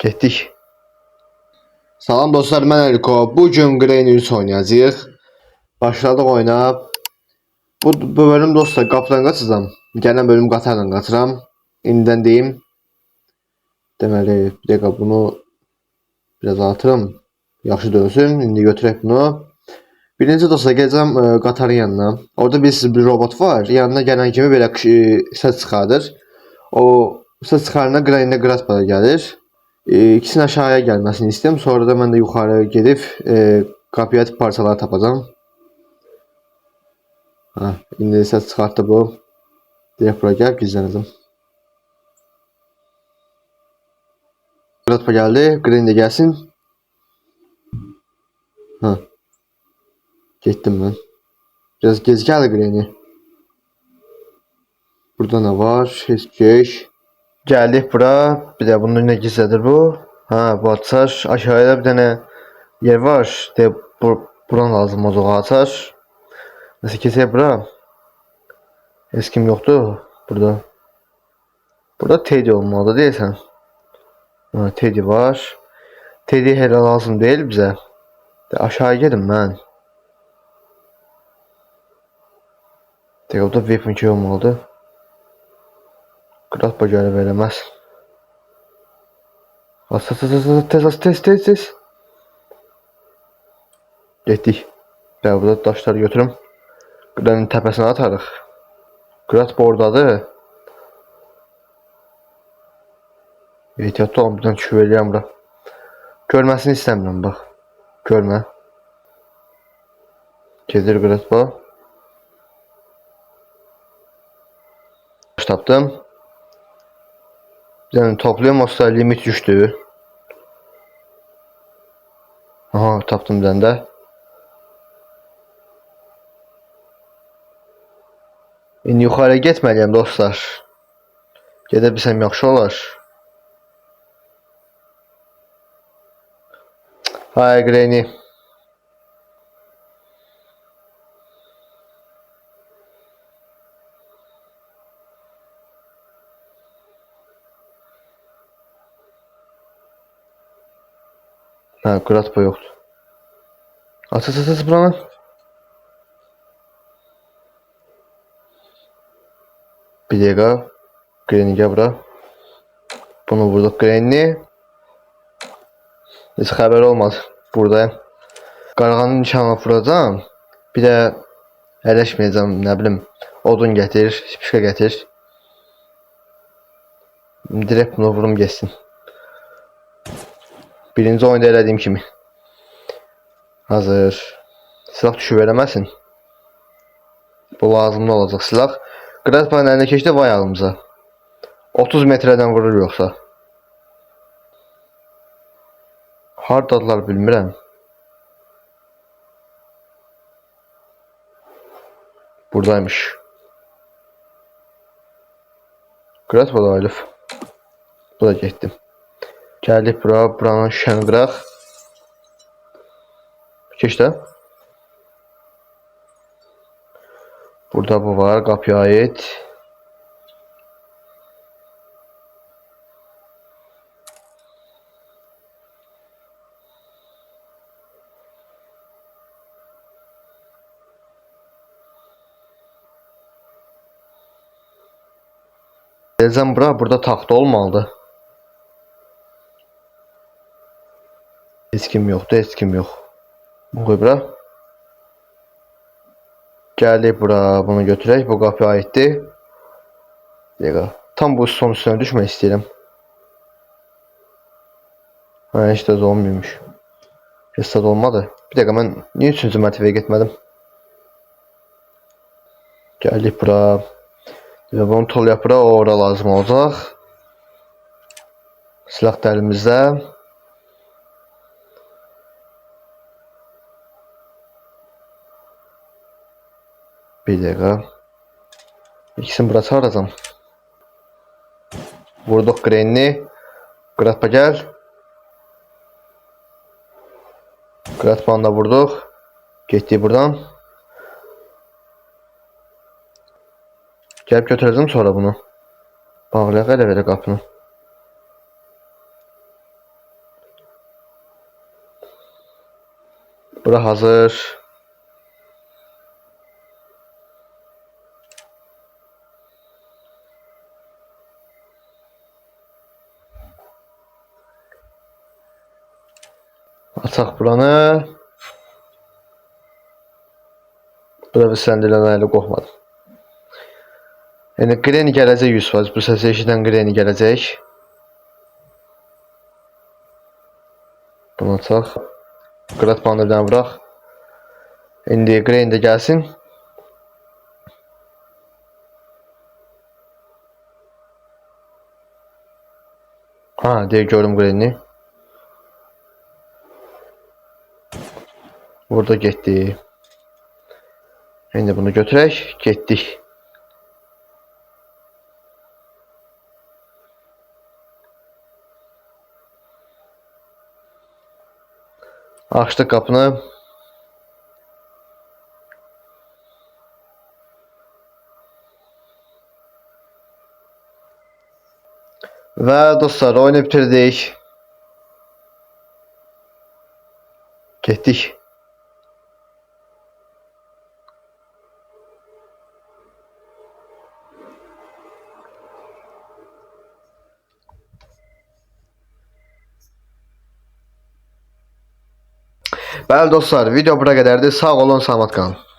Getdik. Salam dostlar, mən Eliko. Bugün Grain 3 oynayacağıq. Başladıq oyuna. Bu bölüm dostlar qapıdan qaçacağam. Gələn bölüm qatarla qaçıram. İndidən deyim. Deməli, bir dəqiqə bunu biraz atıram. Yaxşı dönsün. İndi götürək bunu. Birinci dostlar gələcəm qatarın yanına. Orada bir robot var. Yanına gələn kimi belə səs çıxardır. O səs çıxarına Grain'lə Graspa gəlir. İkisinin aşağıya gelmesini istiyorum. Sonra da ben de yukarı gelip kapıya parçalar tapacağım. İndi ses çıkarttı bu. Direkt buraya gel gizlendim. Gratpa geldi. Green de gelsin. Gittim ben. Biraz gez geldi Green'i. Burada ne var? Hiç geldik bura. Bir de bunun ne gizlidir bu? Bu açar. Aşağıda bir tane yer var. De buran lazım o zaman açar. Nasıl keseyim bura? Eskim yoktu burada. Burada Teddy olmalı değilsen. Teddy var. Teddy hele lazım değil bize. De aşağı gelin ben. De o da weapon ki olmalıdır. Kral bacarı veremez. Tez. Getdik. De burada taşları götürüm. Kralın tepesine atarıq. Kral oradadır. Ehtiyatlı olun, birdən düşüb eləyəm bura. Görməsini istəmirəm bax. Görmə. Gedir Graspa. Tapdım. Bir tane toplayayım, olsa limit düştü. Aha, tapdım bir tane də. İndi yuxarı getməliyəm dostlar. Gedə bilsəm yaxşı olar. Hay Grain'i. Graspa yoktu. At buranı. Bir dakika. Grain'i gel bura. Bunu vurduk Grain'i. Hiç haber olmaz. Buradayım. Qarğanın nişanını vuracağım. Bir de ələşməyəcəm, nə bilim. Odun gətir, spişka gətir. Direkt bunu vurum geçsin. Birinci oyunda elədiyim kimi. Hazır. Silah düşüb eləməsin. Bu lazımlı olacaq silah. Graspanın əlinə keçdi, vay ağımıza. 30 metreden vurur yoksa. Hardadılar bilmirəm. Buradaymış. Graspa da aylıq. Bu da getdim. Gəldik bura, buranın şüşəni qıraq. Keç də. Burada bu var, qapıya aid. Gələcəm bura, burada taxta olmalıdır. Heç kim yoxdur, heç kim yox. Bu qoy bura. Gəldik bura, bunu götürək. Bu qapıya aiddir. Tam bu son üstünə düşmək istəyirəm. Heç də olmuyormuş. Heç də olmadı. Bir dəqiqə, mən niyə 3-cü mərtəbəyə getmədim? Gəldik bura. Bunu tol yapıra, ora lazım olacaq. Silah da əlimizdə. Bir dəqiqə. İkisini bura çağıracam. Vurduq Grain'i. Graspa gəl. Graspa'nı da vurduq. Getdik buradan. Gəlib götürəcəm sonra bunu. Bağlayaq elə belə qapını. Bura hazır. Açaq buranı. Bura bir səndələməylə qoxmadım. Yəni Granny gələcək 100%. Bu səsi eşidən Granny gələcək. Bunu açaq. Qrat paneldən bıraq. İndi Granny də gəlsin. Ha, deyə görüm Granny. Burada getdi. İndi bunu götürək, getdik. Açdıq qapını. Və dostlar, oyunu bitirdik. Getdik. Bəli dostlar, video bura qədərdir. Sağ olun, salamat qalın.